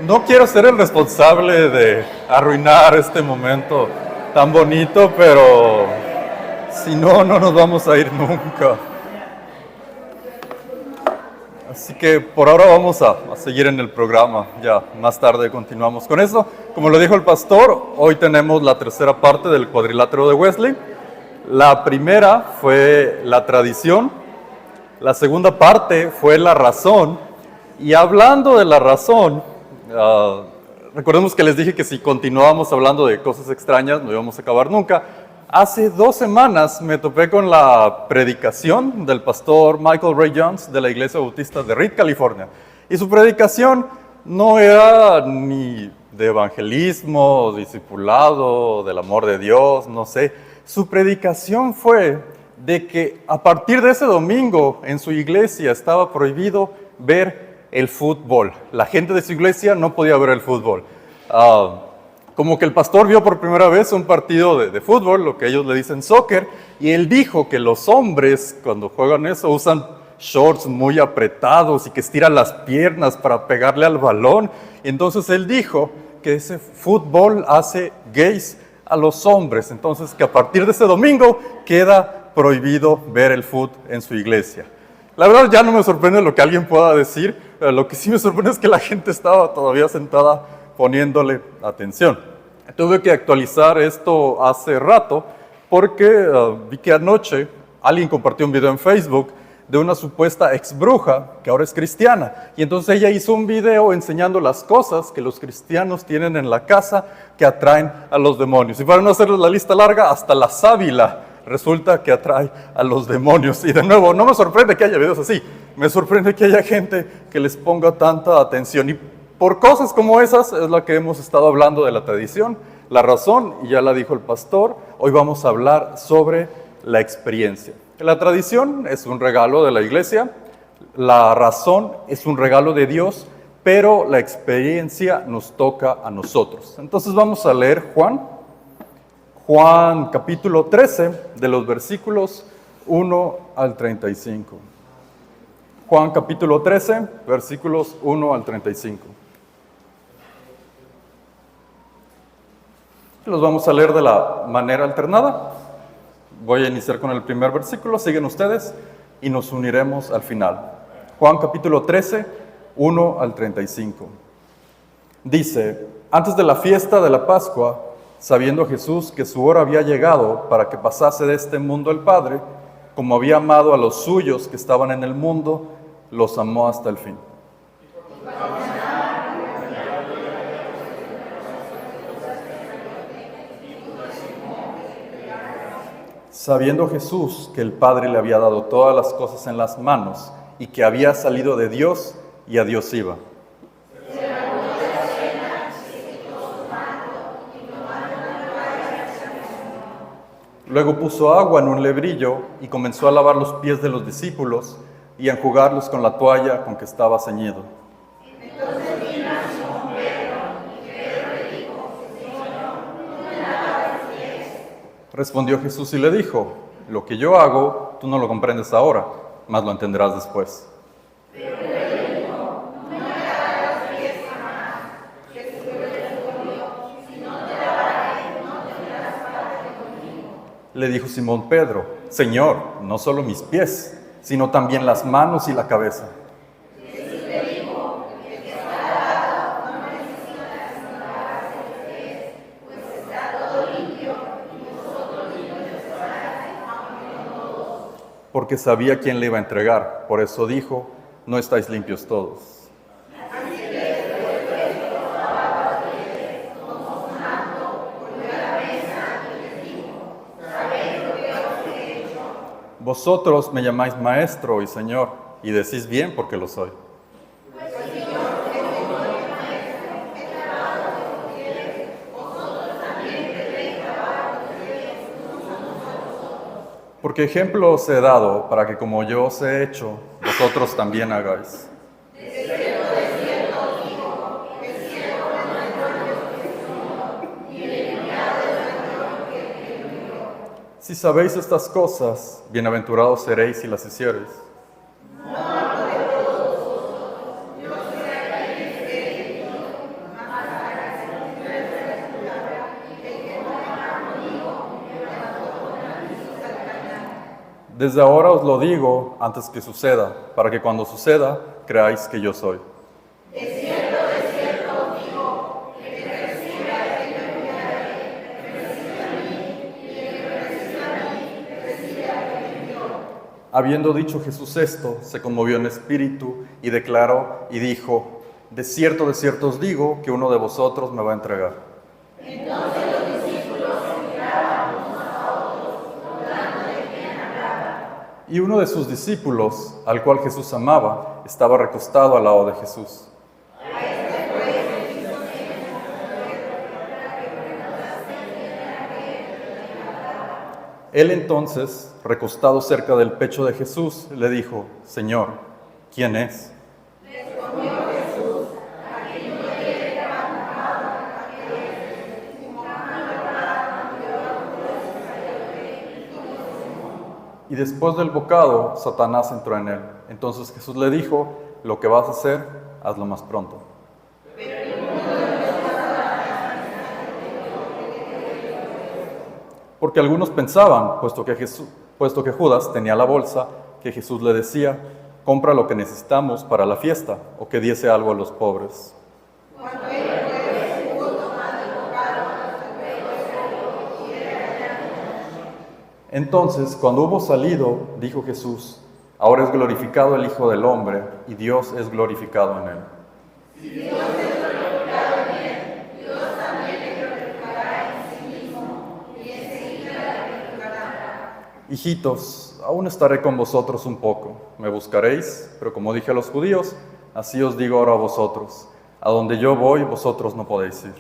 No quiero ser el responsable de arruinar este momento tan bonito, pero si no, no nos vamos a ir nunca. Así que por ahora vamos a seguir en el programa, ya más tarde continuamos con eso. Como lo dijo el pastor, hoy tenemos la tercera parte del cuadrilátero de Wesley. La primera fue la tradición, la segunda parte fue la razón, y hablando de la razón, recordemos que les dije que si continuábamos hablando de cosas extrañas no íbamos a acabar nunca. Hace 2 semanas me topé con la predicación del pastor Michael Ray Jones de la Iglesia Bautista de Reed, California. Y su predicación no era ni de evangelismo, discipulado, del amor de Dios, no sé. Su predicación fue de que a partir de ese domingo en su iglesia estaba prohibido ver el fútbol. La gente de su iglesia no podía ver el fútbol. Como que el pastor vio por primera vez un partido de fútbol, lo que ellos le dicen soccer, y él dijo que los hombres cuando juegan eso usan shorts muy apretados y que estiran las piernas para pegarle al balón. Entonces él dijo que ese fútbol hace gays a los hombres, entonces que a partir de ese domingo queda prohibido ver el fútbol en su iglesia. La verdad ya no me sorprende lo que alguien pueda decir, pero lo que sí me sorprende es que la gente estaba todavía sentada poniéndole atención. Tuve que actualizar esto hace rato porque vi que anoche alguien compartió un video en Facebook de una supuesta ex bruja que ahora es cristiana, y entonces ella hizo un video enseñando las cosas que los cristianos tienen en la casa que atraen a los demonios. Y para no hacerles la lista larga, hasta la sábila resulta que atrae a los demonios. Y de nuevo, no me sorprende que haya videos así, me sorprende que haya gente que les ponga tanta atención. Y por cosas como esas es la que hemos estado hablando de la tradición, la razón, y ya la dijo el pastor. Hoy vamos a hablar sobre la experiencia. La tradición es un regalo de la iglesia, la razón es un regalo de Dios, pero la experiencia nos toca a nosotros. Entonces vamos a leer Juan capítulo 13, de los versículos 1 al 35. Juan capítulo 13, versículos 1 al 35. Los vamos a leer de la manera alternada. Voy a iniciar con el primer versículo, siguen ustedes y nos uniremos al final. Juan capítulo 13, 1 al 35. Dice: antes de la fiesta de la Pascua, sabiendo Jesús que su hora había llegado para que pasase de este mundo al Padre, como había amado a los suyos que estaban en el mundo, los amó hasta el fin. Sabiendo Jesús que el Padre le había dado todas las cosas en las manos y que había salido de Dios y a Dios iba. Luego puso agua en un lebrillo y comenzó a lavar los pies de los discípulos y a enjugarlos con la toalla con que estaba ceñido. Respondió Jesús y le dijo: lo que yo hago, tú no lo comprendes ahora, mas lo entenderás después. Le dijo Simón Pedro: Señor, no solo mis pies, sino también las manos y la cabeza. Porque sabía quién le iba a entregar, por eso dijo: no estáis limpios todos. Vosotros me llamáis maestro y señor, y decís bien porque lo soy. Porque ejemplo os he dado para que como yo os he hecho, vosotros también hagáis. Si sabéis estas cosas, bienaventurados seréis si las hiciereis. Desde ahora os lo digo antes que suceda, para que cuando suceda creáis que yo soy. Habiendo dicho Jesús esto, se conmovió en espíritu y declaró y dijo: de cierto os digo que uno de vosotros me va a entregar. Entonces los discípulos se miraban unos a otros, dudando de quién hablaba. Y uno de sus discípulos, al cual Jesús amaba, estaba recostado al lado de Jesús. Él entonces, recostado cerca del pecho de Jesús, le dijo: Señor, ¿quién es? Respondió Jesús: aquel no quiere levantado, y después del bocado, Satanás entró en él. Entonces Jesús le dijo: lo que vas a hacer, hazlo más pronto. Porque algunos pensaban, puesto que Judas tenía la bolsa, que Jesús le decía: compra lo que necesitamos para la fiesta, o que diese algo a los pobres. Entonces, cuando hubo salido, dijo Jesús: ahora es glorificado el Hijo del Hombre, y Dios es glorificado en él. Si Dios es glorificado en él, Dios también le glorificará en sí mismo, y enseguida le glorificará. Hijitos, aún estaré con vosotros un poco. Me buscaréis, pero como dije a los judíos, así os digo ahora a vosotros: a donde yo voy, vosotros no podéis ir.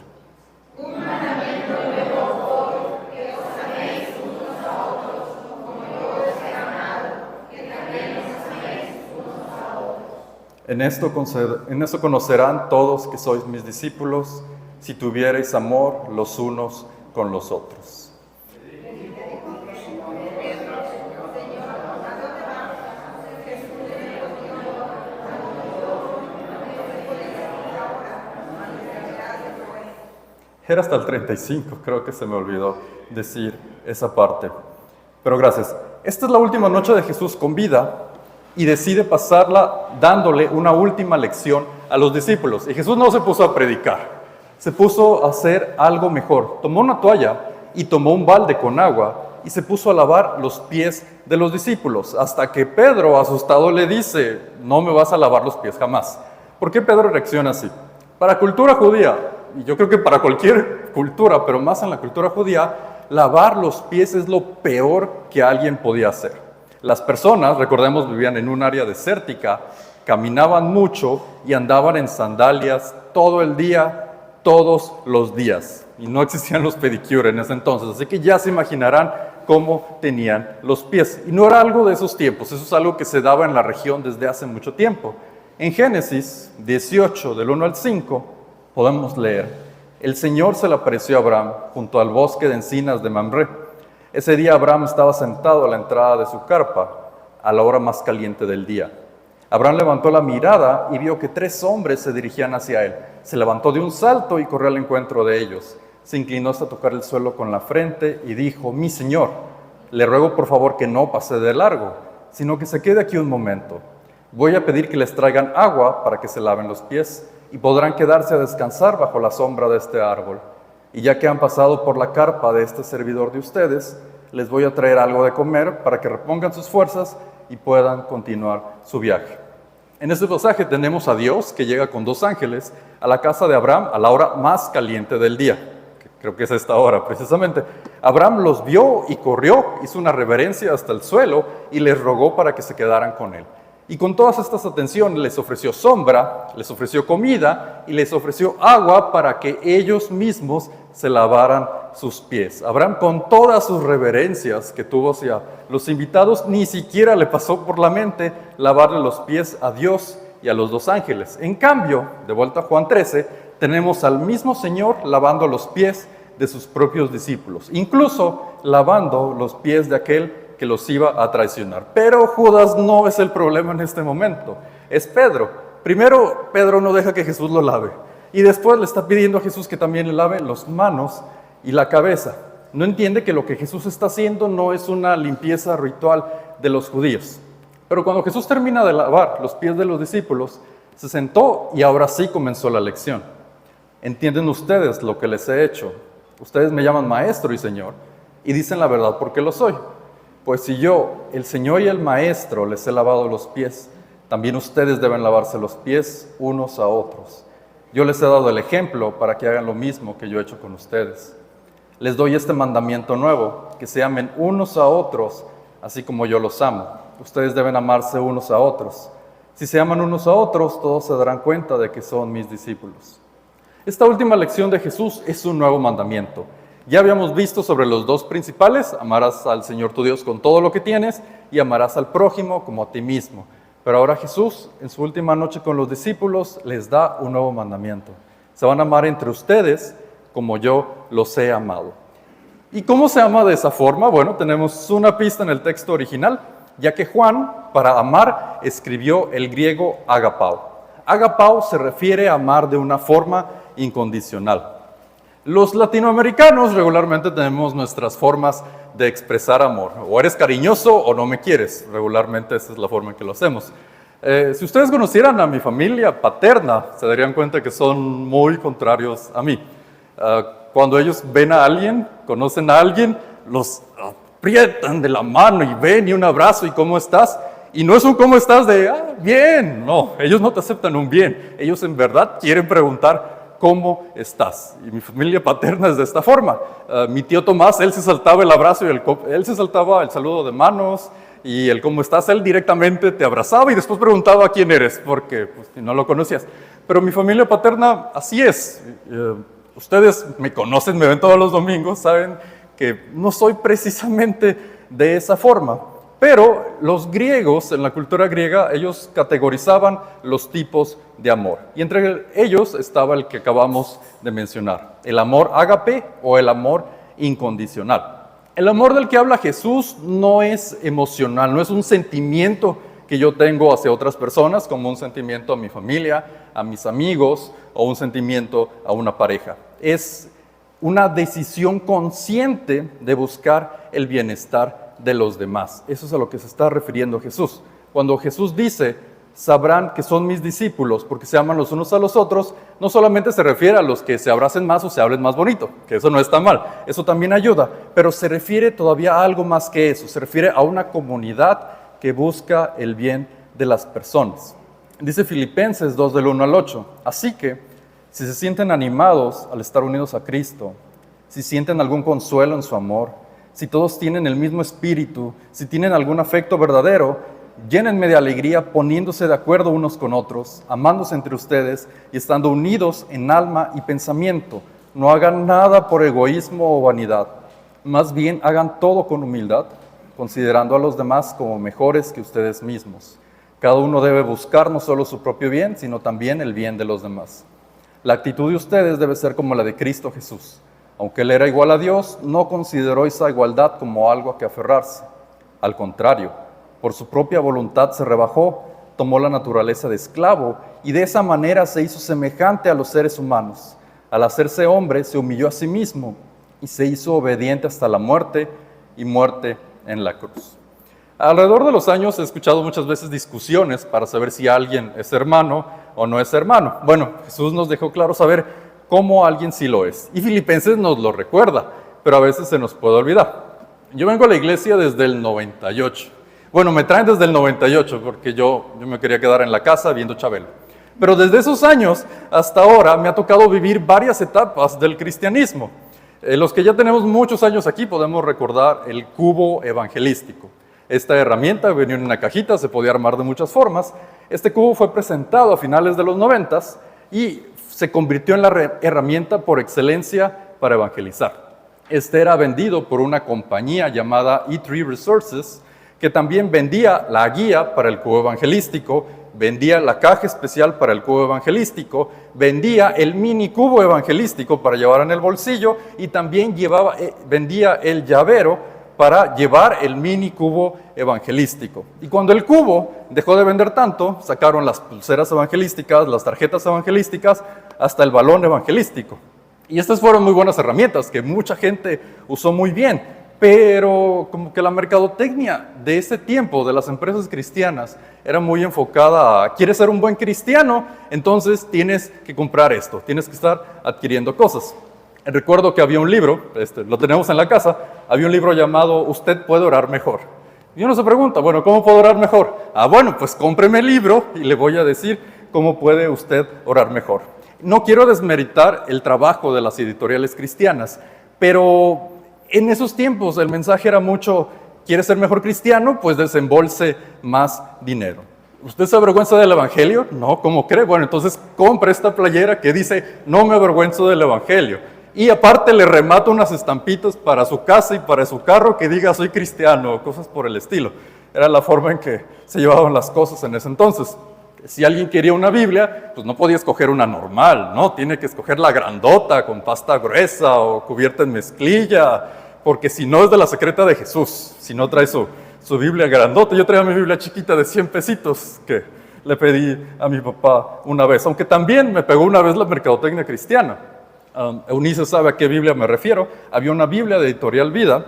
En esto conocerán todos que sois mis discípulos, si tuviereis amor los unos con los otros. Era hasta el 35, creo que se me olvidó decir esa parte. Pero gracias. Esta es la última noche de Jesús con vida y decide pasarla dándole una última lección a los discípulos. Y Jesús no se puso a predicar, se puso a hacer algo mejor. Tomó una toalla y tomó un balde con agua y se puso a lavar los pies de los discípulos, hasta que Pedro, asustado, le dice: no me vas a lavar los pies jamás. ¿Por qué Pedro reacciona así? Para cultura judía, y yo creo que para cualquier cultura, pero más en la cultura judía, lavar los pies es lo peor que alguien podía hacer. Las personas, recordemos, vivían en un área desértica, caminaban mucho y andaban en sandalias todo el día, todos los días. Y no existían los pedicure en ese entonces, así que ya se imaginarán cómo tenían los pies. Y no era algo de esos tiempos, eso es algo que se daba en la región desde hace mucho tiempo. En Génesis 18, del 1 al 5, podemos leer: el Señor se le apareció a Abraham junto al bosque de encinas de Mamre. Ese día Abraham estaba sentado a la entrada de su carpa, a la hora más caliente del día. Abraham levantó la mirada y vio que 3 hombres se dirigían hacia él. Se levantó de un salto y corrió al encuentro de ellos. Se inclinó hasta tocar el suelo con la frente y dijo: mi Señor, le ruego por favor que no pase de largo, sino que se quede aquí un momento. Voy a pedir que les traigan agua para que se laven los pies y podrán quedarse a descansar bajo la sombra de este árbol. Y ya que han pasado por la carpa de este servidor de ustedes, les voy a traer algo de comer para que repongan sus fuerzas y puedan continuar su viaje. En este pasaje tenemos a Dios que llega con 2 ángeles a la casa de Abraham a la hora más caliente del día, que creo que es esta hora precisamente. Abraham los vio y corrió, hizo una reverencia hasta el suelo y les rogó para que se quedaran con él. Y con todas estas atenciones les ofreció sombra, les ofreció comida y les ofreció agua para que ellos mismos se lavaran sus pies. Abraham, con todas sus reverencias que tuvo hacia los invitados, ni siquiera le pasó por la mente lavarle los pies a Dios y a los 2 ángeles. En cambio, de vuelta a Juan 13, tenemos al mismo Señor lavando los pies de sus propios discípulos, incluso lavando los pies de aquel que los iba a traicionar. Pero Judas no es el problema en este momento, es Pedro. Primero, Pedro no deja que Jesús lo lave, y después le está pidiendo a Jesús que también le lave las manos y la cabeza. no entiende que lo que Jesús está haciendo no es una limpieza ritual de los judíos. Pero cuando Jesús termina de lavar los pies de los discípulos, se sentó y ahora sí comenzó la lección. ¿Entienden ustedes lo que les he hecho? Ustedes me llaman maestro y señor y dicen la verdad porque lo soy. Pues si yo, el Señor y el Maestro, les he lavado los pies, también ustedes deben lavarse los pies unos a otros. Yo les he dado el ejemplo para que hagan lo mismo que yo he hecho con ustedes. Les doy este mandamiento nuevo, que se amen unos a otros, así como yo los amo. Ustedes deben amarse unos a otros. Si se aman unos a otros, todos se darán cuenta de que son mis discípulos. Esta última lección de Jesús es un nuevo mandamiento. Ya habíamos visto sobre los dos principales: amarás al Señor tu Dios con todo lo que tienes y amarás al prójimo como a ti mismo. Pero ahora Jesús, en su última noche con los discípulos, les da un nuevo mandamiento. Se van a amar entre ustedes como yo los he amado. ¿Y cómo se ama de esa forma? Bueno, tenemos una pista en el texto original, ya que Juan, para amar, escribió el griego agapao. Agapao se refiere a amar de una forma incondicional. Los latinoamericanos regularmente tenemos nuestras formas de expresar amor. O eres cariñoso o no me quieres. Regularmente esa es la forma en que lo hacemos. Si ustedes conocieran a mi familia paterna, se darían cuenta que son muy contrarios a mí. Cuando ellos ven a alguien, conocen a alguien, los aprietan de la mano y ven y un abrazo y ¿cómo estás? Y no es un ¿cómo estás? De bien. No, ellos no te aceptan un bien. Ellos en verdad quieren preguntar ¿cómo estás? Y mi familia paterna es de esta forma. Mi tío Tomás, él se saltaba el abrazo y él se saltaba el saludo de manos y el ¿cómo estás? Él directamente te abrazaba y después preguntaba quién eres, porque pues, no lo conocías. Pero mi familia paterna así es. Ustedes me conocen, me ven todos los domingos, saben que no soy precisamente de esa forma. Pero los griegos, en la cultura griega, ellos categorizaban los tipos de amor. Y entre ellos estaba el que acabamos de mencionar, el amor ágape o el amor incondicional. El amor del que habla Jesús no es emocional, no es un sentimiento que yo tengo hacia otras personas, como un sentimiento a mi familia, a mis amigos o un sentimiento a una pareja. Es una decisión consciente de buscar el bienestar de los demás. Eso es a lo que se está refiriendo Jesús. Cuando Jesús dice, sabrán que son mis discípulos porque se aman los unos a los otros, no solamente se refiere a los que se abracen más o se hablen más bonito, que eso no está mal, eso también ayuda, pero se refiere todavía a algo más que eso, se refiere a una comunidad que busca el bien de las personas. Dice Filipenses 2 del 1 al 8, así que si se sienten animados al estar unidos a Cristo, si sienten algún consuelo en su amor, si todos tienen el mismo espíritu, si tienen algún afecto verdadero, llénenme de alegría poniéndose de acuerdo unos con otros, amándose entre ustedes y estando unidos en alma y pensamiento. No hagan nada por egoísmo o vanidad, más bien hagan todo con humildad, considerando a los demás como mejores que ustedes mismos. Cada uno debe buscar no solo su propio bien, sino también el bien de los demás. La actitud de ustedes debe ser como la de Cristo Jesús. Aunque Él era igual a Dios, no consideró esa igualdad como algo a que aferrarse. Al contrario, por su propia voluntad se rebajó, tomó la naturaleza de esclavo y de esa manera se hizo semejante a los seres humanos. Al hacerse hombre, se humilló a sí mismo y se hizo obediente hasta la muerte y muerte en la cruz. Alrededor de los años he escuchado muchas veces discusiones para saber si alguien es hermano o no es hermano. Bueno, Jesús nos dejó claro saber cómo alguien sí lo es. Y Filipenses nos lo recuerda, pero a veces se nos puede olvidar. Yo vengo a la iglesia desde el 98. Bueno, me traen desde el 98 porque yo me quería quedar en la casa viendo Chabelo. Pero desde esos años hasta ahora me ha tocado vivir varias etapas del cristianismo. Los que ya tenemos muchos años aquí podemos recordar el cubo evangelístico. Esta herramienta venía en una cajita, se podía armar de muchas formas. Este cubo fue presentado a finales de los 90s y se convirtió en la herramienta por excelencia para evangelizar. Este era vendido por una compañía llamada E3 Resources, que también vendía la guía para el cubo evangelístico, vendía la caja especial para el cubo evangelístico, vendía el mini cubo evangelístico para llevar en el bolsillo y también vendía el llavero para llevar el mini cubo evangelístico. Y cuando el cubo dejó de vender tanto, sacaron las pulseras evangelísticas, las tarjetas evangelísticas, hasta el balón evangelístico. Y estas fueron muy buenas herramientas que mucha gente usó muy bien, pero como que la mercadotecnia de ese tiempo, de las empresas cristianas, era muy enfocada a, ¿quieres ser un buen cristiano? Entonces tienes que comprar esto, tienes que estar adquiriendo cosas. Recuerdo que había un libro, lo tenemos en la casa, había un libro llamado Usted puede orar mejor. Y uno se pregunta, bueno, ¿cómo puedo orar mejor? Bueno, pues cómpreme el libro y le voy a decir cómo puede usted orar mejor. No quiero desmeritar el trabajo de las editoriales cristianas, pero en esos tiempos el mensaje era mucho, ¿quieres ser mejor cristiano? Pues desembolse más dinero. ¿Usted se avergüenza del Evangelio? No, ¿cómo cree? Bueno, entonces compre esta playera que dice, no me avergüenzo del Evangelio. Y aparte le remato unas estampitas para su casa y para su carro que diga, soy cristiano, cosas por el estilo. Era la forma en que se llevaban las cosas en ese entonces. Si alguien quería una Biblia, pues no podía escoger una normal, ¿no? Tiene que escoger la grandota con pasta gruesa o cubierta en mezclilla, porque si no es de la secreta de Jesús, si no trae su Biblia grandota. Yo traía mi Biblia chiquita de 100 pesitos que le pedí a mi papá una vez, aunque también me pegó una vez la mercadotecnia cristiana. Eunice sabe a qué Biblia me refiero. Había una Biblia de Editorial Vida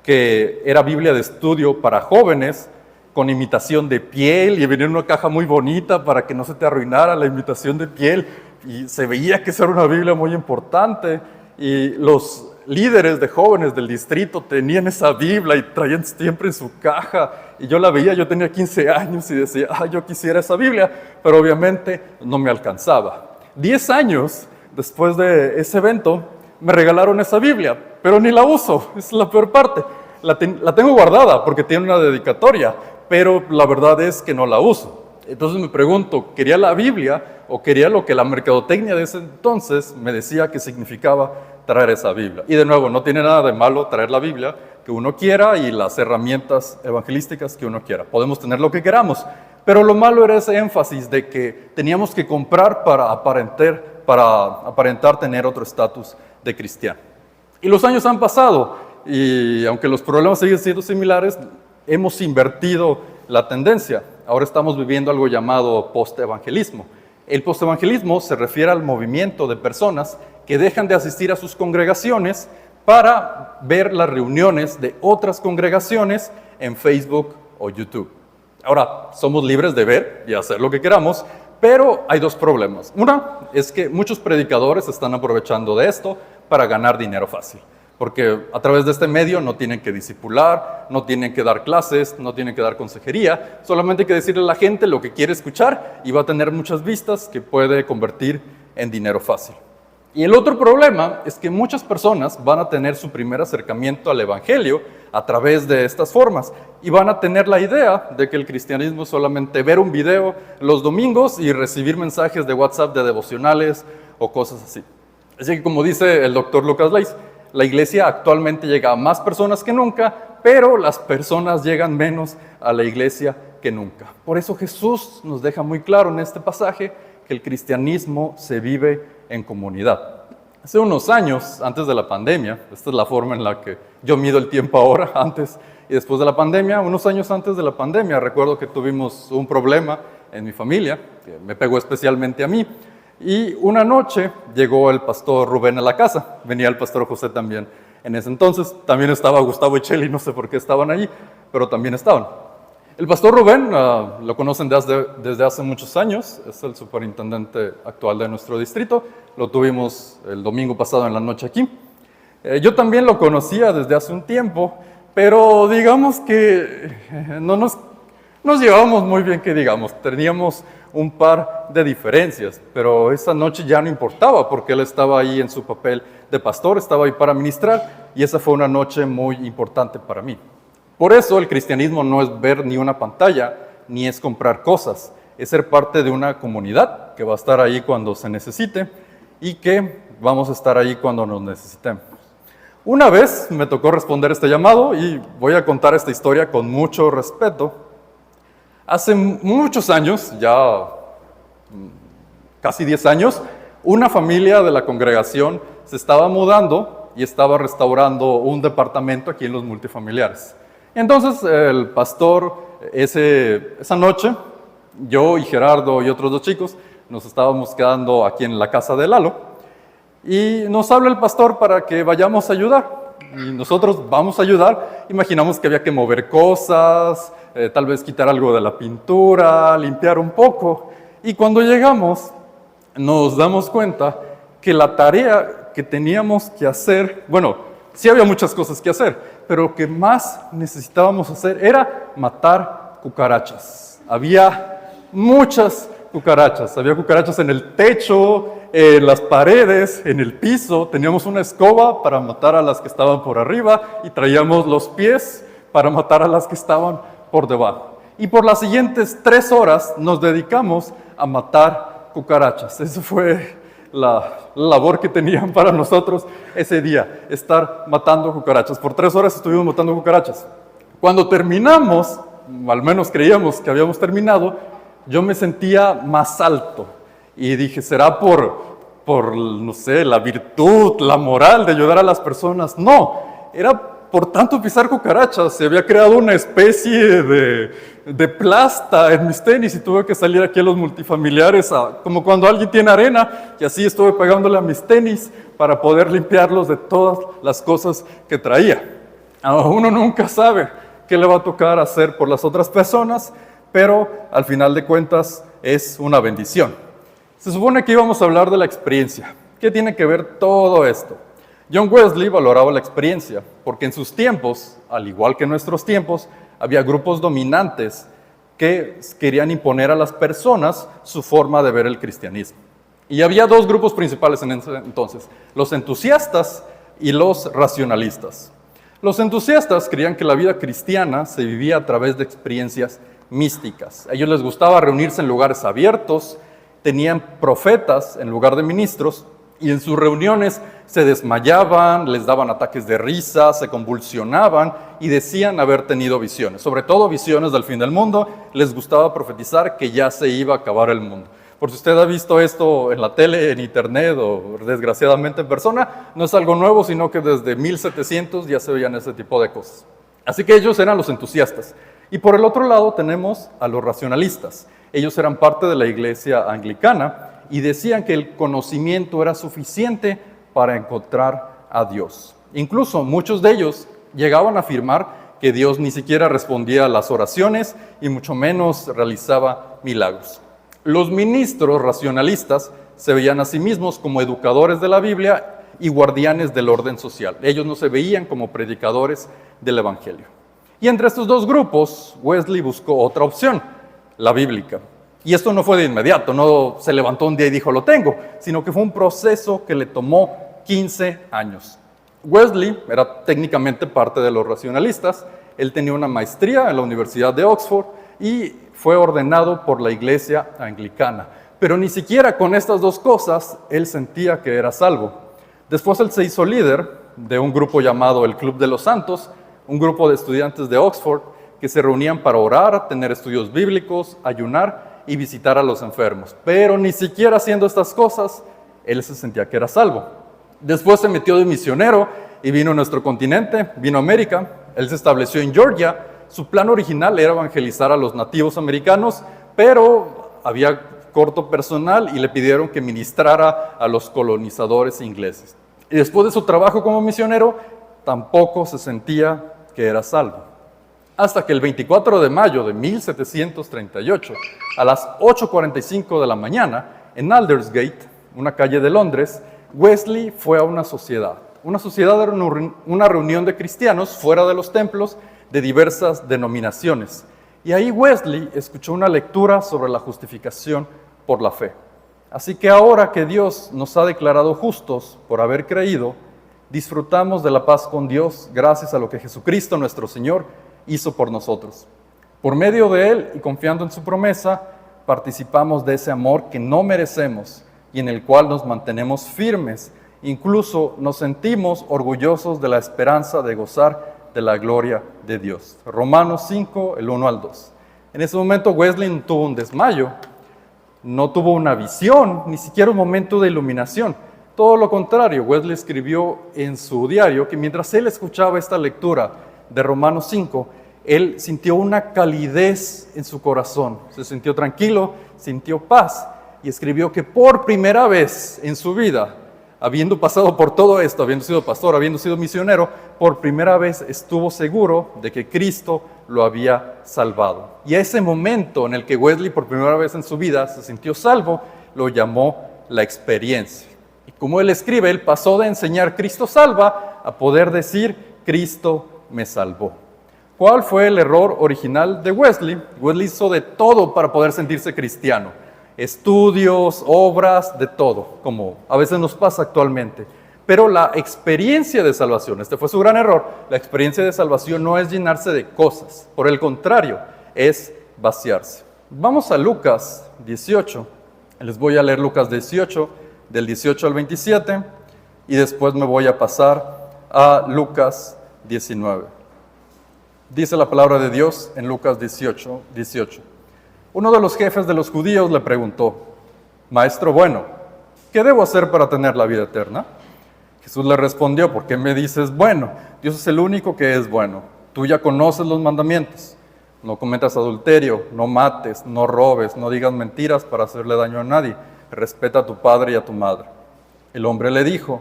que era Biblia de estudio para jóvenes, con imitación de piel, y venía en una caja muy bonita para que no se te arruinara la imitación de piel, y se veía que esa era una Biblia muy importante, y los líderes de jóvenes del distrito tenían esa Biblia y traían siempre en su caja, y yo la veía, yo tenía 15 años y decía, yo quisiera esa Biblia, pero obviamente no me alcanzaba. 10 años después de ese evento, me regalaron esa Biblia, pero ni la uso, es la peor parte. La tengo guardada porque tiene una dedicatoria, pero la verdad es que no la uso. Entonces me pregunto, ¿quería la Biblia o quería lo que la mercadotecnia de ese entonces me decía que significaba traer esa Biblia? Y de nuevo, no tiene nada de malo traer la Biblia que uno quiera y las herramientas evangelísticas que uno quiera. Podemos tener lo que queramos, pero lo malo era ese énfasis de que teníamos que comprar para aparentar tener otro estatus de cristiano. Y los años han pasado y aunque los problemas siguen siendo similares, hemos invertido la tendencia. Ahora estamos viviendo algo llamado postevangelismo. El postevangelismo se refiere al movimiento de personas que dejan de asistir a sus congregaciones para ver las reuniones de otras congregaciones en Facebook o YouTube. Ahora, somos libres de ver y hacer lo que queramos, pero hay dos problemas. Una es que muchos predicadores están aprovechando de esto para ganar dinero fácil. Porque a través de este medio no tienen que discipular, no tienen que dar clases, no tienen que dar consejería, solamente hay que decirle a la gente lo que quiere escuchar y va a tener muchas vistas que puede convertir en dinero fácil. Y el otro problema es que muchas personas van a tener su primer acercamiento al Evangelio a través de estas formas y van a tener la idea de que el cristianismo es solamente ver un video los domingos y recibir mensajes de WhatsApp de devocionales o cosas así. Así que como dice el doctor Lucas Leis, la iglesia actualmente llega a más personas que nunca, pero las personas llegan menos a la iglesia que nunca. Por eso Jesús nos deja muy claro en este pasaje que el cristianismo se vive en comunidad. Hace unos años, antes de la pandemia, esta es la forma en la que yo mido el tiempo ahora, antes y después de la pandemia, unos años antes de la pandemia, recuerdo que tuvimos un problema en mi familia, que me pegó especialmente a mí, y una noche llegó el pastor Rubén a la casa, venía el pastor José también en ese entonces, también estaba Gustavo y Cheli, no sé por qué estaban allí, pero también estaban. El pastor Rubén lo conocen desde hace muchos años, es el superintendente actual de nuestro distrito, lo tuvimos el domingo pasado en la noche aquí. Yo también lo conocía desde hace un tiempo, pero digamos que no nos llevábamos muy bien, que digamos, teníamos un par de diferencias, pero esa noche ya no importaba porque él estaba ahí en su papel de pastor, estaba ahí para ministrar y esa fue una noche muy importante para mí. Por eso el cristianismo no es ver ni una pantalla, ni es comprar cosas, es ser parte de una comunidad que va a estar ahí cuando se necesite y que vamos a estar ahí cuando nos necesitemos. Una vez me tocó responder este llamado y voy a contar esta historia con mucho respeto. Hace muchos años, ya casi 10 años, una familia de la congregación se estaba mudando y estaba restaurando un departamento aquí en los multifamiliares. Entonces el pastor, esa noche, yo y Gerardo y otros dos chicos, nos estábamos quedando aquí en la casa de Lalo Y nos habla el pastor para que vayamos a ayudar. Y nosotros vamos a ayudar. Imaginamos que había que mover cosas, tal vez quitar algo de la pintura, limpiar un poco. Y cuando llegamos, nos damos cuenta que la tarea que teníamos que hacer, bueno, sí había muchas cosas que hacer, pero lo que más necesitábamos hacer era matar cucarachas. Había muchas cucarachas. Había cucarachas en el techo, en las paredes, en el piso. Teníamos una escoba para matar a las que estaban por arriba y traíamos los pies para matar a las que estaban por debajo. Y por las siguientes 3 horas nos dedicamos a matar cucarachas. Eso fue la labor que tenían para nosotros ese día, estar matando cucarachas. Por 3 horas estuvimos matando cucarachas. Cuando terminamos, al menos creíamos que habíamos terminado, yo me sentía más alto y dije, ¿será por, no sé, la virtud, la moral de ayudar a las personas? No, era por tanto pisar cucarachas. Se había creado una especie de plasta en mis tenis y tuve que salir aquí a los multifamiliares, como cuando alguien tiene arena, y así estuve pegándole a mis tenis para poder limpiarlos de todas las cosas que traía. Uno nunca sabe qué le va a tocar hacer por las otras personas, pero al final de cuentas es una bendición. Se supone que íbamos a hablar de la experiencia. ¿Qué tiene que ver todo esto? John Wesley valoraba la experiencia, porque en sus tiempos, al igual que en nuestros tiempos, había grupos dominantes que querían imponer a las personas su forma de ver el cristianismo. Y había 2 grupos principales en ese entonces, los entusiastas y los racionalistas. Los entusiastas creían que la vida cristiana se vivía a través de experiencias místicas. A ellos les gustaba reunirse en lugares abiertos, tenían profetas en lugar de ministros, y en sus reuniones se desmayaban, les daban ataques de risa, se convulsionaban y decían haber tenido visiones, sobre todo visiones del fin del mundo. Les gustaba profetizar que ya se iba a acabar el mundo. Por si usted ha visto esto en la tele, en internet o desgraciadamente en persona, no es algo nuevo, sino que desde 1700 ya se veían ese tipo de cosas. Así que ellos eran los entusiastas. Y por el otro lado tenemos a los racionalistas. Ellos eran parte de la iglesia anglicana y decían que el conocimiento era suficiente para encontrar a Dios. Incluso muchos de ellos llegaban a afirmar que Dios ni siquiera respondía a las oraciones y mucho menos realizaba milagros. Los ministros racionalistas se veían a sí mismos como educadores de la Biblia y guardianes del orden social. Ellos no se veían como predicadores del Evangelio. Y entre estos 2 grupos, Wesley buscó otra opción, la bíblica. Y esto no fue de inmediato, no se levantó un día y dijo, lo tengo, sino que fue un proceso que le tomó 15 años. Wesley era técnicamente parte de los racionalistas. Él tenía una maestría en la Universidad de Oxford y fue ordenado por la iglesia anglicana. Pero ni siquiera con estas 2 cosas él sentía que era salvo. Después él se hizo líder de un grupo llamado el Club de los Santos, un grupo de estudiantes de Oxford que se reunían para orar, tener estudios bíblicos, ayunar y visitar a los enfermos. Pero ni siquiera haciendo estas cosas, él se sentía que era salvo. Después se metió de misionero y vino a nuestro continente, vino a América. Él se estableció en Georgia. Su plan original era evangelizar a los nativos americanos, pero había corto personal y le pidieron que ministrara a los colonizadores ingleses. Y después de su trabajo como misionero, tampoco se sentía que era salvo. Hasta que el 24 de mayo de 1738, a las 8:45 de la mañana, en Aldersgate, una calle de Londres, Wesley fue a una sociedad. Una sociedad era una reunión de cristianos fuera de los templos de diversas denominaciones. Y ahí Wesley escuchó una lectura sobre la justificación por la fe. Así que ahora que Dios nos ha declarado justos por haber creído, disfrutamos de la paz con Dios gracias a lo que Jesucristo nuestro Señor hizo por nosotros. Por medio de Él y confiando en su promesa, participamos de ese amor que no merecemos y en el cual nos mantenemos firmes. Incluso nos sentimos orgullosos de la esperanza de gozar de la gloria de Dios. Romanos 5, el 1 al 2. En ese momento Wesley no tuvo un desmayo, no tuvo una visión, ni siquiera un momento de iluminación. Todo lo contrario, Wesley escribió en su diario que mientras él escuchaba esta lectura de Romanos 5, él sintió una calidez en su corazón, se sintió tranquilo, sintió paz y escribió que por primera vez en su vida habiendo pasado por todo esto, habiendo sido pastor, habiendo sido misionero, por primera vez estuvo seguro de que Cristo lo había salvado. Y a ese momento en el que Wesley por primera vez en su vida se sintió salvo, lo llamó la experiencia. Y como él escribe, él pasó de enseñar Cristo salva a poder decir Cristo me salvó. ¿Cuál fue el error original de Wesley? Wesley hizo de todo para poder sentirse cristiano. Estudios, obras, de todo, como a veces nos pasa actualmente. Pero la experiencia de salvación, este fue su gran error, la experiencia de salvación no es llenarse de cosas, por el contrario, es vaciarse. Vamos a Lucas 18, les voy a leer Lucas 18, del 18 al 27, y después me voy a pasar a Lucas 19. Dice la palabra de Dios en Lucas 18. Uno de los jefes de los judíos le preguntó, Maestro bueno, ¿qué debo hacer para tener la vida eterna? Jesús le respondió, ¿por qué me dices bueno? Dios es el único que es bueno. Tú ya conoces los mandamientos. No cometas adulterio, no mates, no robes, no digas mentiras para hacerle daño a nadie. Respeta a tu padre y a tu madre. El hombre le dijo,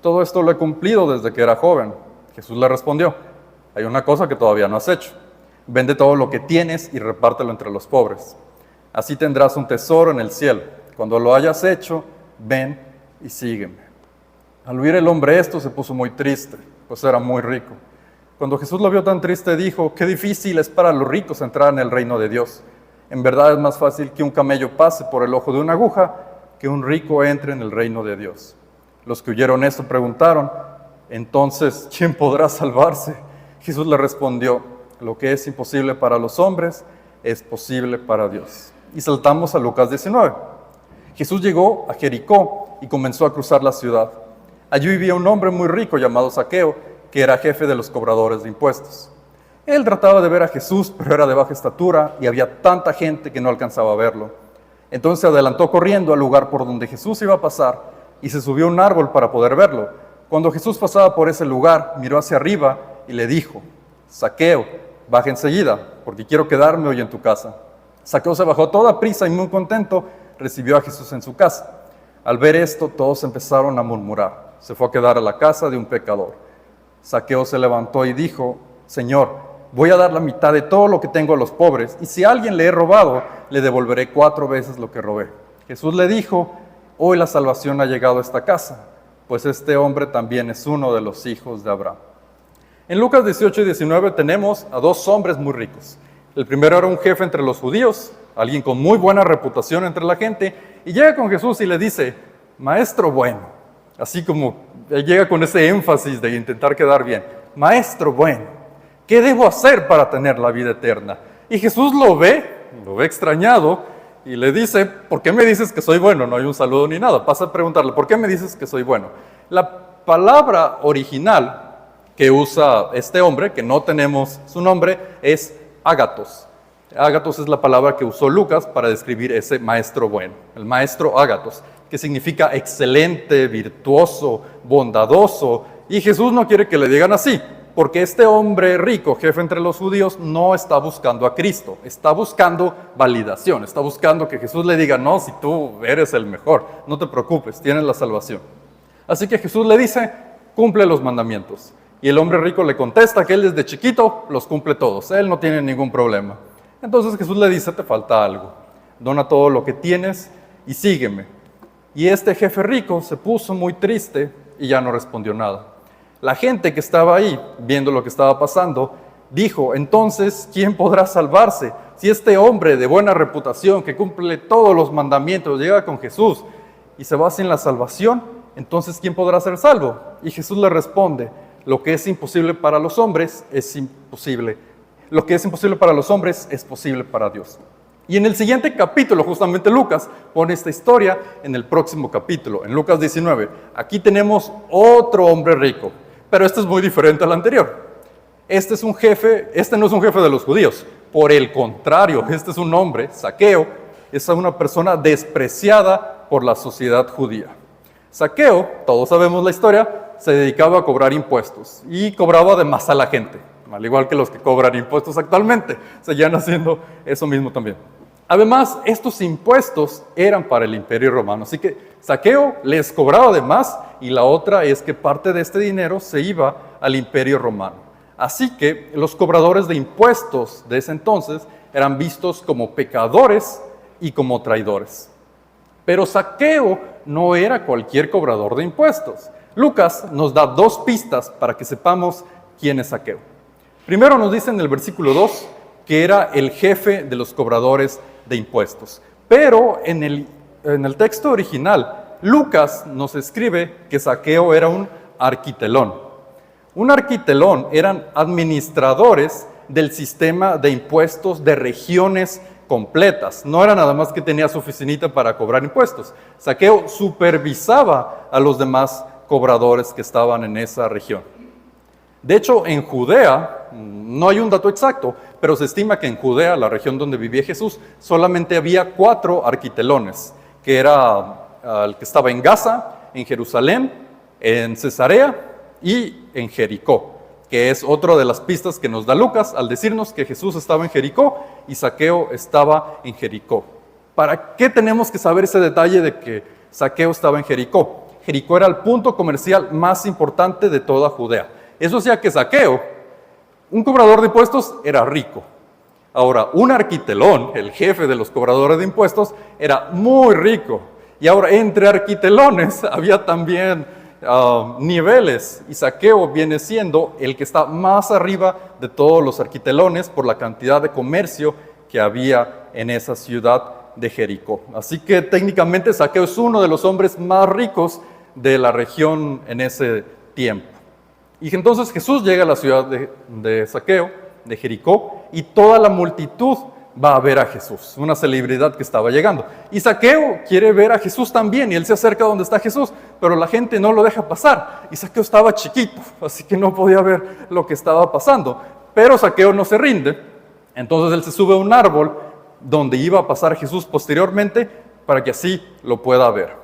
todo esto lo he cumplido desde que era joven. Jesús le respondió, hay una cosa que todavía no has hecho. Vende todo lo que tienes y repártelo entre los pobres. Así tendrás un tesoro en el cielo. Cuando lo hayas hecho, ven y sígueme. Al oír el hombre esto, se puso muy triste, pues era muy rico. Cuando Jesús lo vio tan triste, dijo, qué difícil es para los ricos entrar en el reino de Dios. En verdad es más fácil que un camello pase por el ojo de una aguja que un rico entre en el reino de Dios. Los que oyeron esto preguntaron, entonces, ¿quién podrá salvarse? Jesús le respondió, lo que es imposible para los hombres es posible para Dios. Y saltamos a Lucas 19. Jesús llegó a Jericó y comenzó a cruzar la ciudad. Allí vivía un hombre muy rico llamado Zaqueo, que era jefe de los cobradores de impuestos. Él trataba de ver a Jesús, pero era de baja estatura y había tanta gente que no alcanzaba a verlo. Entonces se adelantó corriendo al lugar por donde Jesús iba a pasar y se subió a un árbol para poder verlo. Cuando Jesús pasaba por ese lugar, miró hacia arriba y le dijo, Zaqueo, baja enseguida, porque quiero quedarme hoy en tu casa. Zaqueo se bajó a toda prisa y muy contento recibió a Jesús en su casa. Al ver esto, todos empezaron a murmurar. Se fue a quedar a la casa de un pecador. Zaqueo se levantó y dijo, Señor, voy a dar la mitad de todo lo que tengo a los pobres, y si a alguien le he robado, le devolveré 4 veces lo que robé. Jesús le dijo, hoy la salvación ha llegado a esta casa, pues este hombre también es uno de los hijos de Abraham. En Lucas 18 y 19 tenemos a 2 hombres muy ricos. El primero era un jefe entre los judíos, alguien con muy buena reputación entre la gente, y llega con Jesús y le dice, Maestro bueno, así como llega con ese énfasis de intentar quedar bien, Maestro bueno, ¿qué debo hacer para tener la vida eterna? Y Jesús lo ve extrañado y le dice, ¿por qué me dices que soy bueno? No hay un saludo ni nada, pasa a preguntarle, ¿por qué me dices que soy bueno? La palabra original que usa este hombre, que no tenemos su nombre, es ágatos. Ágatos es la palabra que usó Lucas para describir ese maestro bueno, el maestro ágatos, que significa excelente, virtuoso, bondadoso. Y Jesús no quiere que le digan así, porque este hombre rico, jefe entre los judíos, no está buscando a Cristo, está buscando validación, está buscando que Jesús le diga, no, si tú eres el mejor, no te preocupes, tienes la salvación. Así que Jesús le dice, cumple los mandamientos. Y el hombre rico le contesta que él desde chiquito los cumple todos, él no tiene ningún problema. Entonces Jesús le dice, te falta algo, dona todo lo que tienes y sígueme. Y este jefe rico se puso muy triste y ya no respondió nada. La gente que estaba ahí, viendo lo que estaba pasando, dijo, entonces, ¿quién podrá salvarse? Si este hombre de buena reputación, que cumple todos los mandamientos, llega con Jesús y se va sin la salvación, entonces, ¿quién podrá ser salvo? Y Jesús le responde, lo que es imposible para los hombres es imposible. Lo que es imposible para los hombres es posible para Dios. Y en el siguiente capítulo, justamente Lucas pone esta historia en el próximo capítulo, en Lucas 19. Aquí tenemos otro hombre rico, pero este es muy diferente al anterior. Este no es un jefe de los judíos. Por el contrario, este es un hombre, Zaqueo, es una persona despreciada por la sociedad judía. Zaqueo, todos sabemos la historia, se dedicaba a cobrar impuestos y cobraba de más a la gente, al igual que los que cobran impuestos actualmente, seguían haciendo eso mismo también. Además, estos impuestos eran para el Imperio Romano, así que Zaqueo les cobraba de más y la otra es que parte de este dinero se iba al Imperio Romano. Así que los cobradores de impuestos de ese entonces eran vistos como pecadores y como traidores. Pero Zaqueo no era cualquier cobrador de impuestos. Lucas nos da dos pistas para que sepamos quién es Zaqueo. Primero nos dice en el versículo 2 que era el jefe de los cobradores de impuestos. Pero en el texto original, Lucas nos escribe que Zaqueo era un arquitelón. Un arquitelón eran administradores del sistema de impuestos de regiones completas. No era nada más que tenía su oficinita para cobrar impuestos. Zaqueo supervisaba a los demás cobradores que estaban en esa región. De hecho, en Judea, no hay un dato exacto, pero se estima que en Judea, la región donde vivía Jesús, solamente había 4 arquitelones, que era el que estaba en Gaza, en Jerusalén, en Cesarea y en Jericó, que es otra de las pistas que nos da Lucas al decirnos que Jesús estaba en Jericó y Zaqueo estaba en Jericó. ¿Para qué tenemos que saber ese detalle de que Zaqueo estaba en Jericó? Jericó era el punto comercial más importante de toda Judea. Eso hacía que Zaqueo, un cobrador de impuestos, era rico. Ahora, un arquitelón, el jefe de los cobradores de impuestos, era muy rico. Y ahora, entre arquitelones había también niveles. Y Zaqueo viene siendo el que está más arriba de todos los arquitelones por la cantidad de comercio que había en esa ciudad de Jericó. Así que técnicamente Zaqueo es uno de los hombres más ricos de la región en ese tiempo. Y entonces Jesús llega a la ciudad de Zaqueo, de Jericó, y toda la multitud va a ver a Jesús, una celebridad que estaba llegando. Y Zaqueo quiere ver a Jesús también, y él se acerca donde está Jesús, pero la gente no lo deja pasar. Y Zaqueo estaba chiquito, así que no podía ver lo que estaba pasando. Pero Zaqueo no se rinde, entonces él se sube a un árbol donde iba a pasar Jesús posteriormente para que así lo pueda ver.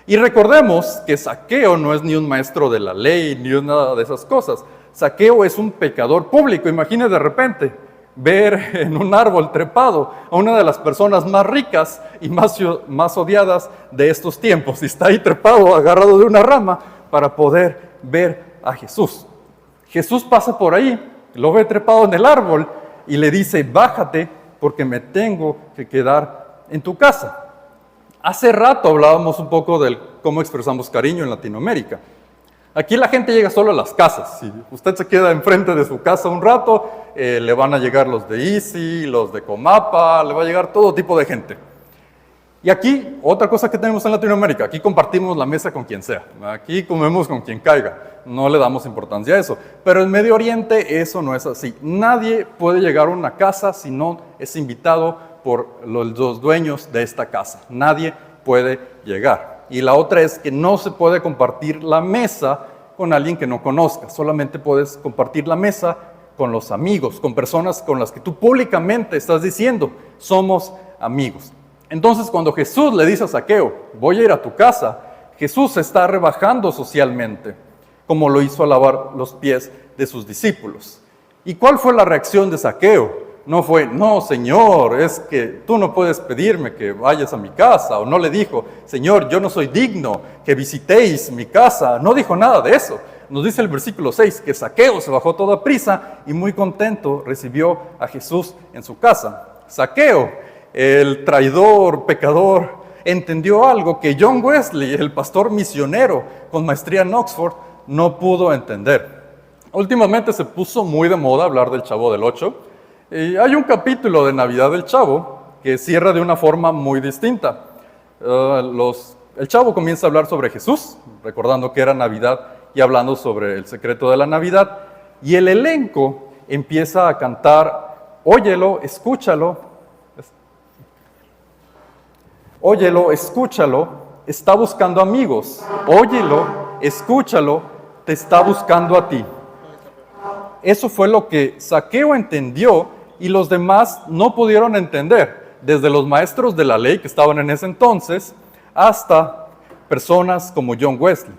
Y recordemos que Zaqueo no es ni un maestro de la ley, ni nada de esas cosas. Zaqueo es un pecador público. Imagine de repente ver en un árbol trepado a una de las personas más ricas y más odiadas de estos tiempos. Y está ahí trepado, agarrado de una rama para poder ver a Jesús. Jesús pasa por ahí, lo ve trepado en el árbol y le dice, bájate porque me tengo que quedar en tu casa. Hace rato hablábamos un poco de cómo expresamos cariño en Latinoamérica. Aquí la gente llega solo a las casas. Si usted se queda enfrente de su casa un rato, le van a llegar los de Easy, los de Comapa, le va a llegar todo tipo de gente. Y aquí, otra cosa que tenemos en Latinoamérica, aquí compartimos la mesa con quien sea. Aquí comemos con quien caiga. No le damos importancia a eso. Pero en Medio Oriente eso no es así. Nadie puede llegar a una casa si no es invitado por los dueños de esta casa. Nadie puede llegar. Y la otra es que no se puede compartir la mesa con alguien que no conozcas. Solamente puedes compartir la mesa con los amigos, con personas con las que tú públicamente estás diciendo, somos amigos. Entonces, cuando Jesús le dice a Zaqueo, voy a ir a tu casa, Jesús se está rebajando socialmente, como lo hizo al lavar los pies de sus discípulos. ¿Y cuál fue la reacción de Zaqueo? No fue, no, Señor, es que tú no puedes pedirme que vayas a mi casa. O no le dijo, Señor, yo no soy digno que visitéis mi casa. No dijo nada de eso. Nos dice el versículo 6 que Zaqueo se bajó toda prisa y muy contento recibió a Jesús en su casa. Zaqueo, el traidor, pecador, entendió algo que John Wesley, el pastor misionero con maestría en Oxford, no pudo entender. Últimamente se puso muy de moda hablar del Chavo del Ocho. Y hay un capítulo de Navidad del Chavo que cierra de una forma muy distinta. El Chavo comienza a hablar sobre Jesús, recordando que era Navidad y hablando sobre el secreto de la Navidad. Y el elenco empieza a cantar, óyelo, escúchalo, está buscando amigos. Óyelo, escúchalo, te está buscando a ti. Eso fue lo que Zaqueo entendió y los demás no pudieron entender, desde los maestros de la ley que estaban en ese entonces hasta personas como John Wesley.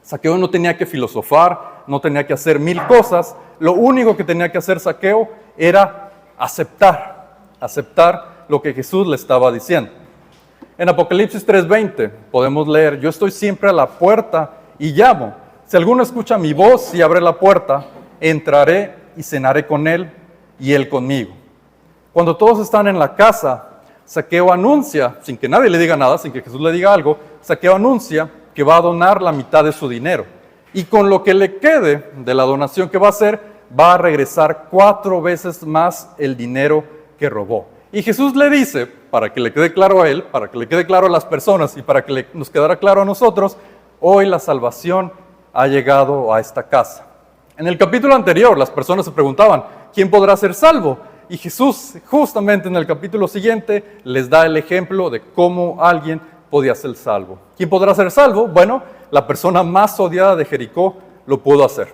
Zaqueo no tenía que filosofar, no tenía que hacer 1000 cosas, lo único que tenía que hacer Zaqueo era aceptar lo que Jesús le estaba diciendo. En Apocalipsis 3:20 podemos leer, yo estoy siempre a la puerta y llamo. Si alguno escucha mi voz y abre la puerta, entraré y cenaré con él y él conmigo. Cuando todos están en la casa, Zaqueo anuncia, sin que nadie le diga nada, sin que Jesús le diga algo, Zaqueo anuncia que va a donar la mitad de su dinero. Y con lo que le quede de la donación que va a hacer, va a regresar 4 veces más el dinero que robó. Y Jesús le dice, para que le quede claro a él, para que le quede claro a las personas y para que nos quedara claro a nosotros, hoy la salvación ha llegado a esta casa. En el capítulo anterior, las personas se preguntaban, ¿quién podrá ser salvo? Y Jesús, justamente en el capítulo siguiente, les da el ejemplo de cómo alguien podía ser salvo. ¿Quién podrá ser salvo? Bueno, la persona más odiada de Jericó lo pudo hacer.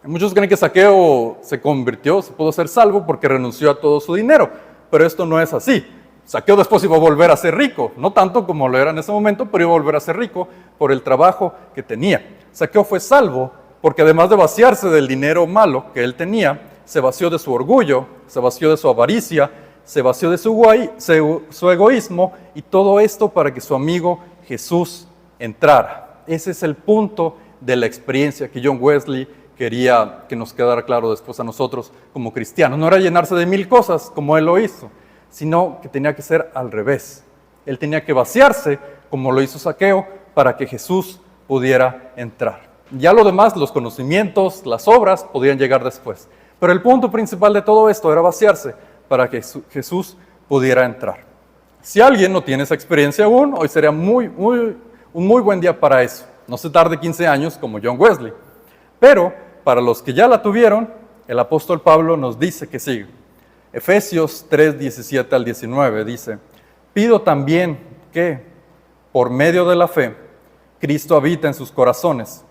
Muchos creen que Zaqueo se pudo ser salvo porque renunció a todo su dinero, pero esto no es así. Zaqueo después iba a volver a ser rico, no tanto como lo era en ese momento, pero iba a volver a ser rico por el trabajo que tenía. Zaqueo fue salvo porque además de vaciarse del dinero malo que él tenía, se vació de su orgullo, se vació de su avaricia, se vació de su egoísmo, y todo esto para que su amigo Jesús entrara. Ese es el punto de la experiencia que John Wesley quería que nos quedara claro después a nosotros como cristianos. No era llenarse de 1000 cosas como él lo hizo, sino que tenía que ser al revés. Él tenía que vaciarse como lo hizo Zaqueo para que Jesús pudiera entrar. Ya lo demás, los conocimientos, las obras, podían llegar después. Pero el punto principal de todo esto era vaciarse para que Jesús pudiera entrar. Si alguien no tiene esa experiencia aún, hoy sería un muy buen día para eso. No se tarde 15 años como John Wesley. Pero para los que ya la tuvieron, el apóstol Pablo nos dice que sigue. Efesios 3, 17 al 19 dice, pido también que, por medio de la fe, Cristo habita en sus corazones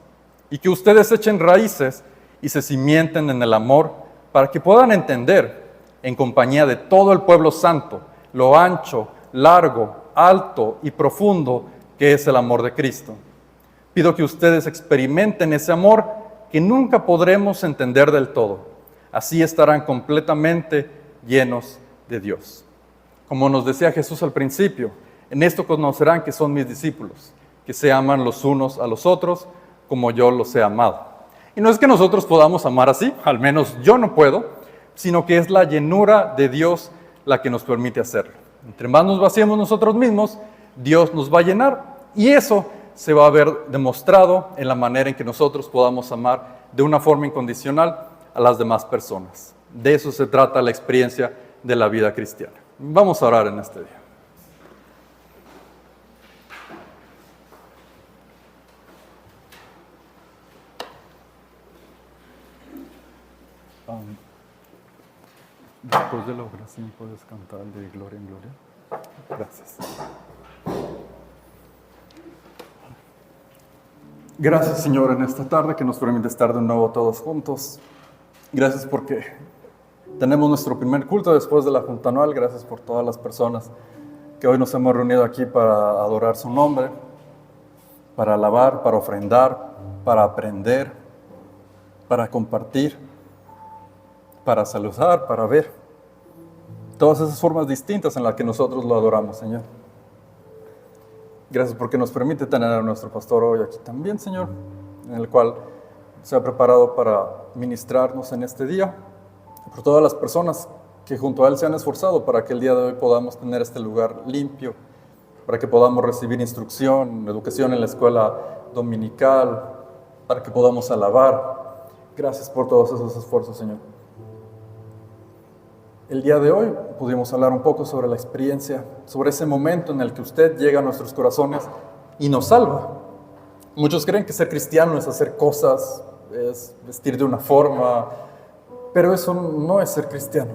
y que ustedes echen raíces y se cimienten en el amor para que puedan entender, en compañía de todo el pueblo santo, lo ancho, largo, alto y profundo que es el amor de Cristo. Pido que ustedes experimenten ese amor que nunca podremos entender del todo. Así estarán completamente llenos de Dios. Como nos decía Jesús al principio, en esto conocerán que son mis discípulos, que se aman los unos a los otros como yo los he amado. Y no es que nosotros podamos amar así, al menos yo no puedo, sino que es la llenura de Dios la que nos permite hacerlo. Entre más nos vaciemos nosotros mismos, Dios nos va a llenar, y eso se va a ver demostrado en la manera en que nosotros podamos amar de una forma incondicional a las demás personas. De eso se trata la experiencia de la vida cristiana. Vamos a orar en este día. Después de la oración puedes cantar de gloria en gloria. Gracias. Gracias, Señor, en esta tarde que nos permite estar de nuevo todos juntos. Gracias porque tenemos nuestro primer culto después de la Junta Anual. Gracias por todas las personas que hoy nos hemos reunido aquí para adorar su nombre, para alabar, para ofrendar, para aprender, para compartir, para saludar, para ver. Todas esas formas distintas en las que nosotros lo adoramos, Señor. Gracias porque nos permite tener a nuestro pastor hoy aquí también, Señor, en el cual se ha preparado para ministrarnos en este día. Por todas las personas que junto a él se han esforzado para que el día de hoy podamos tener este lugar limpio, para que podamos recibir instrucción, educación en la escuela dominical, para que podamos alabar. Gracias por todos esos esfuerzos, Señor. El día de hoy pudimos hablar un poco sobre la experiencia, sobre ese momento en el que usted llega a nuestros corazones y nos salva. Muchos creen que ser cristiano es hacer cosas, es vestir de una forma, pero eso no es ser cristiano.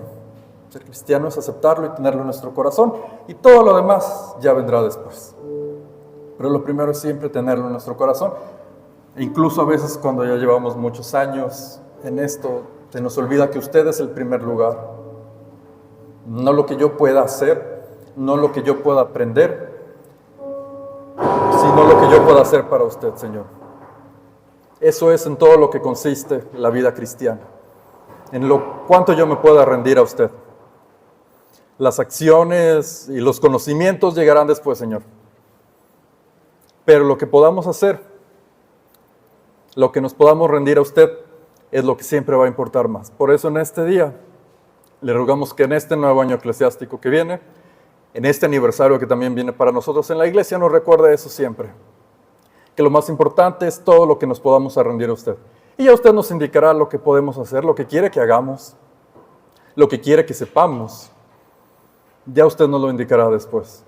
Ser cristiano es aceptarlo y tenerlo en nuestro corazón, y todo lo demás ya vendrá después. Pero lo primero es siempre tenerlo en nuestro corazón. E incluso a veces cuando ya llevamos muchos años en esto, se nos olvida que usted es el primer lugar. No lo que yo pueda hacer, no lo que yo pueda aprender, sino lo que yo pueda hacer para usted, Señor. Eso es en todo lo que consiste la vida cristiana, en lo cuánto yo me pueda rendir a usted. Las acciones y los conocimientos llegarán después, Señor. Pero lo que podamos hacer Lo que nos podamos rendir a usted es lo que siempre va a importar más. Por eso en este día le rogamos que en este nuevo año eclesiástico que viene, en este aniversario que también viene para nosotros en la iglesia, nos recuerde eso siempre. Que lo más importante es todo lo que nos podamos rendir a usted. Y ya usted nos indicará lo que podemos hacer, lo que quiere que hagamos, lo que quiere que sepamos. Ya usted nos lo indicará después.